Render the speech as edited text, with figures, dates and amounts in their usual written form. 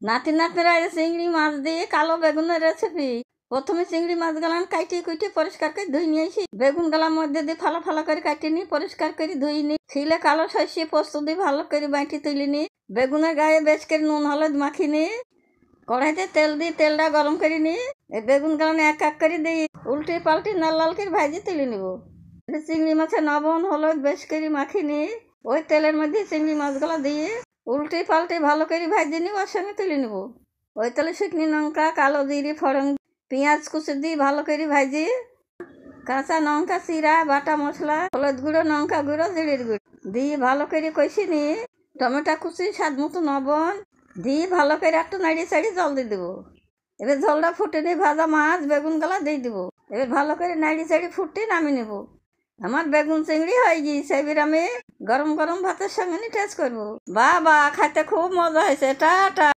নাতি নাতনিরা এই চিংড়ি মাছ দিয়ে কালো বেগুনের রেসিপি। প্রথমে চিংড়ি মাছগুলান কাটিয়ে কুটিয়ে পরিষ্কার করে ধুই নিয়ে আসি। বেগুন গালার মধ্যে দিয়ে ফালা ফালা করে কাটিয়ে নিই, পরিষ্কার করে ধুই নিই। ছিলে কালো সর্ষে পোস্ত দিয়ে ভালো করে বাটি তুলে নিই। বেগুনের গায়ে বেশ করে নুন হলুদ মাখিয়ে নিই। কড়াইতে তেল দিয়ে তেলটা গরম করে নিই। এই বেগুন গালান এক এক করে দিই, উল্টে পাল্টে লাল লাল করে ভাজি তুলে নিব। চিংড়ি মাছে লবণ হলুদ বেশ করে মাখিয়ে নিই। ওই তেলের মধ্যে চিংড়ি মাছগুলো দিয়ে উল্টে পাল্টে ভালো করে ভাজি নিব, ওর সঙ্গে তুলে নেব। ওই তেলে শুকনি লঙ্কা কালো জিরে ফোড়ন পেঁয়াজ কুচি দিয়ে ভালো করে ভাজি, কাঁচা লঙ্কা চিরা বাটা মশলা হলুদ গুঁড়ো লঙ্কা গুঁড়ো জিরের গুঁড়ো দিয়ে ভালো করে কষি নিয়ে টমেটো কুচি স্বাদ মতো লবণ দিয়ে ভালো করে একটু নাড়িয়ে চাড়িয়ে জল দিয়ে দেবো। এবার জলটা ফুটে নিয়ে ভাজা মাছ বেগুনগুলা দিয়ে দেবো। এবার ভালো করে নাড়িয়ে চাড়িয়ে ফুটে নামিয়ে নেবো। আমার বেগুন চিংড়ি হয়ে গিয়েছে। এবার আমি গরম গরম ভাতের সঙ্গে টেস্ট করবো। বাহ বাহ, খাইতে খুব মজা হয়েছে। টাটা।